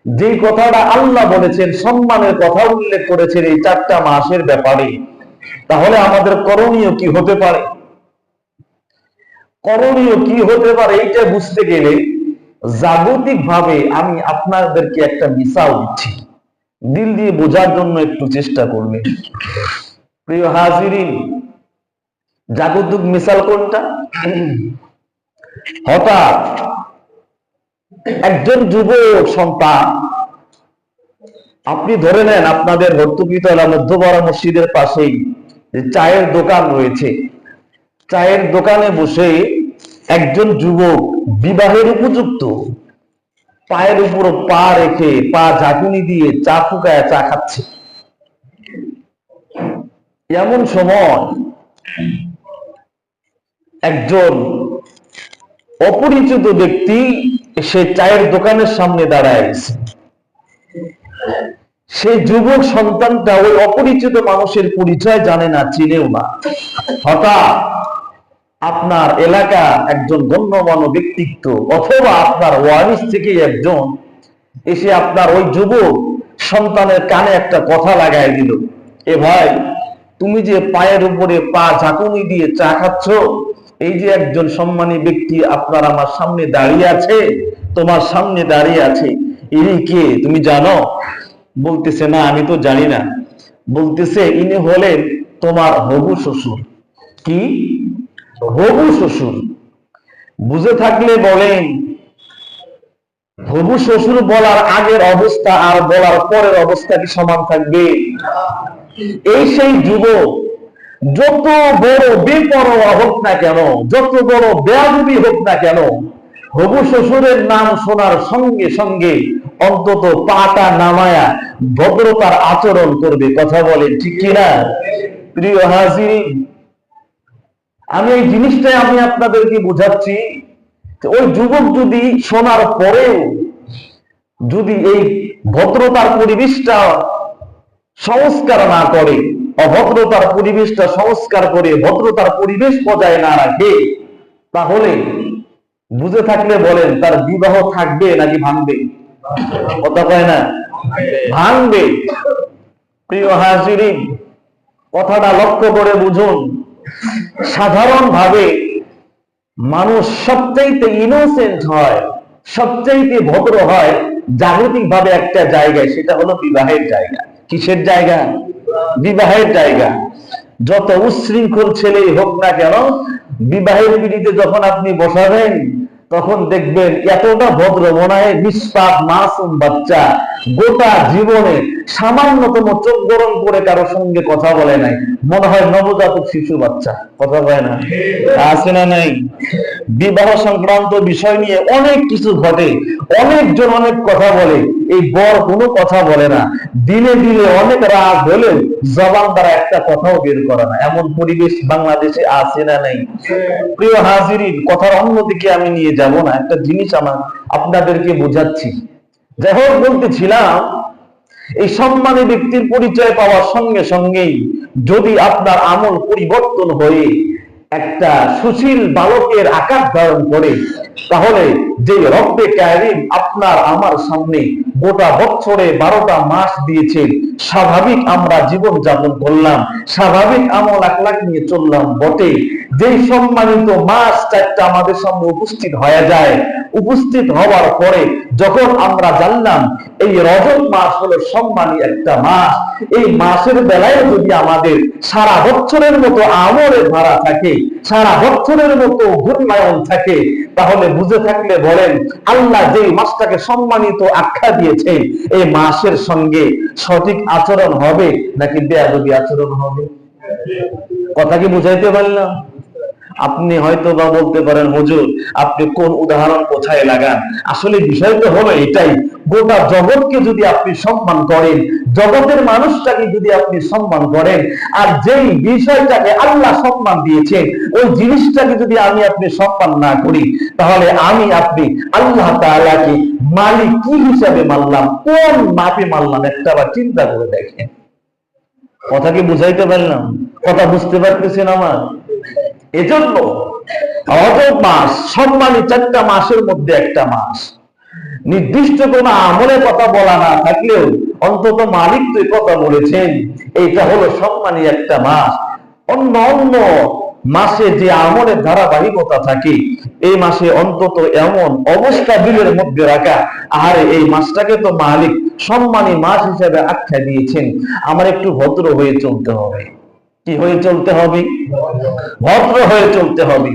যে কথাটা আল্লাহ বলেছেন, সম্মানের কথা উল্লেখ করেছেন এই 4টা মাসের ব্যাপারে, তাহলে আমাদের করণীয় কি হতে পারে? করণীয় কি হতে পারে এইটা বুঝতে গেলে জাগতিক ভাবে আমি আপনাদেরকে একটা মিসাল দিচ্ছি, দিল দিয়ে বোঝার জন্য একটু চেষ্টা করবেন। প্রিয় হাজিরিন, জাগতিক মিসাল কোনটা? হঠাৎ একজন যুবক সন্তান, আপনি ধরে নেন আপনাদের ভর্তুকিতলা মধ্যপাড়া মসজিদের পাশেই যে চায়ের দোকান রয়েছে, চায়ের দোকানে বসে একজন যুবক বিবাহের উপযুক্ত পায়ের উপর পা রেখে, পা ঝাঁকুনি দিয়ে চা ফুকায় চা খাচ্ছে। এমন সময় একজন অপরিচিত ব্যক্তি সে চায়ের দোকানের সামনে দাঁড়ায়। সেই যুবক সন্তানটা ওই অপরিচিত মানুষের পরিচয় জানে না, চিনেও না। হঠাৎ আপনার এলাকা একজন গণ্যমান্য ব্যক্তিত্ব অথবা আপনার ওয়ারিস থেকে একজন এসে আপনার ওই যুবক সন্তানের কানে একটা কথা লাগাই দিল, এ ভাই, তুমি যে পায়ের উপরে পা ঝাঁকুনি দিয়ে চা খাচ্ছ, এই যে একজন সম্মানী ব্যক্তি আপনার আমার সামনে দাঁড়িয়ে আছে, তোমার সামনে দাঁড়িয়ে আছে, ইনি কে তুমি জানো? বলতেছে, না আমি তো জানি না। বলতেছে, ইনি হলেন তোমার হবু শ্বশুর। কি? হবু শ্বশুর। বুঝে থাকলে বলেন, হবু শ্বশুর বলার আগের অবস্থা আর বলার পরের অবস্থা কি সমান থাকবে? এই সেই যুবক যত বড় বেপরোয়া হোক না কেন, যত বড় বেয়াদবি হোক না কেন, হবু শ্বশুরের নাম শোনার সঙ্গে সঙ্গে অন্তত পাটা নামায়া ভদ্রতার আচরণ করবে। কথা বলে ঠিক কিনা? প্রিয় হাজির, আমি এই জিনিসটাই আমি আপনাদেরকে বুঝাচ্ছি। ওই যুবক যদি শোনার পরেও যদি এই ভদ্রতার পরিবেশটা সংস্কার না করে, অভদ্রতার পরিবেশটা সংস্কার করে ভদ্রতার পরিবেশ বজায় না রাখে, তাহলে বুঝে থাকলে বলেন তার বিবাহ থাকবে নাকি ভাঙবে? কথা কয় না? ভাঙবে। প্রিয় হাজিরিন, কথাটা লক্ষ্য করে বুঝুন। সাধারণভাবে মানুষ সবচাইতে ইনোসেন্ট হয়, সবচাইতে ভদ্র হয় জাগতিক ভাবে একটা জায়গায়, সেটা হলো বিবাহের জায়গা। কিসের জায়গা? বিবাহের জায়গা। যত উচ্ছৃঙ্খল ছেলেই হোক না কেন, বিবাহের পিড়িতে যখন আপনি বসাবেন তখন দেখবেন এতটা ভদ্র, মনে হয় নিষ্পাপ মাসুম বাচ্চা, গোটা জীবনে সামান্যতম চোখ গরম করে কারো সঙ্গে কথা বলে নাই, মনে হয় নবজাতক শিশু বাচ্চা। কথা বলে না? আছে না নাই? বিবাহ সংক্রান্ত বিষয় নিয়ে অনেক কিছু ঘটে, অনেকজন অনেক কথা বলে, এই বর কোনো কথা বলে না, দিনে দিনে অনেক রাগ হলেও জবান দ্বারা একটা কথাও বের করে না। এমন পরিবেশ বাংলাদেশে আছে না নাই? প্রিয় হাজিরিন, কথার অন্যদিকে আমি নিয়ে যাব না, একটা জিনিস আমার আপনাদেরকে বোঝাচ্ছি। যাই হোক, বলতেছিলাম এই সম্মানী ব্যক্তির পরিচয় পাওয়ার সঙ্গে সঙ্গেই যদি আপনার আমল পরিবর্তন হয়ে একটা সুশীল বালকের আকার ধারণ করে, তাহলে যে রব্বে কারিম আপনার আমার সামনে গোটা বছরে 12টা মাস দিয়েছেন, স্বাভাবিক আমরা জীবন যাপন করলাম, স্বাভাবিক আমল আখলাক নিয়ে চললাম বটে, যেই সম্মানিত মাস 4টা আমাদের সামনে উপস্থিত হয়ে যায়, উপস্থিত হওয়ার পরে যখন আমরা জানলাম এই রজব মাস হলো সম্মানী একটা মাস, এই মাসের বেলায় যদি আমাদের সারা বছরের মতো আমলের ধারা থাকে, সারা বছরের মতো গুণায়ন থাকে, তাহলে বুঝে থাকলে বলেন আল্লাহ যেই মাসটাকে সম্মানিত আখ্যা দিয়েছে, এই মাসের সঙ্গে সঠিক আচরণ হবে নাকি বেয়াদবি আচরণ হবে? কথা কি বুঝাইতে পারলাম? আপনি হয়তো বা বলতে পারেন, হুজুর আপনি কোন উদাহরণ কোথায় লাগান? আসলে বিষয় তো হলো এটাই, গোটা জগৎকে যদি আপনি সম্মান করেন, জগতের মানুষটাকে যদি আপনি সম্মান করেন, আর যেই বিষয়টাকে আল্লাহ সম্মান দিয়েছেন ওই জিনিসটাকে যদি আমি আপনি সম্মান না করি, তাহলে আমি আপনি আল্লাহ তাআলাকে মালিক কি হিসাবে মানলাম, কোন মাপে মানলাম? একটা বার চিন্তা করে দেখেন। কথা কি বুঝাইতে পারলাম? কথা বুঝতে পারতেছেন আমার? এজন্য রজব মাস সম্মানী 4টা মাসের মধ্যে একটা মাস। নির্দিষ্ট কোন আমলের কথা বলা না থাকলেও অন্তত মালিক তো কথা বলেছেন এইটা হলো সম্মানী একটা মাস। অন্য অন্য মাসে যে আমলের ধারাবাহিকতা থাকে, এই মাসে অন্তত এমন অবস্থা দিলের মধ্যে রাখা, আর এই মাসটাকে তো মালিক সম্মানী মাস হিসেবে আখ্যা দিয়েছেন, আমার একটু ভদ্র হয়ে চলতে হবে। কি হয়ে চলতে হবে? ভদ্র হয়ে চলতে হবে।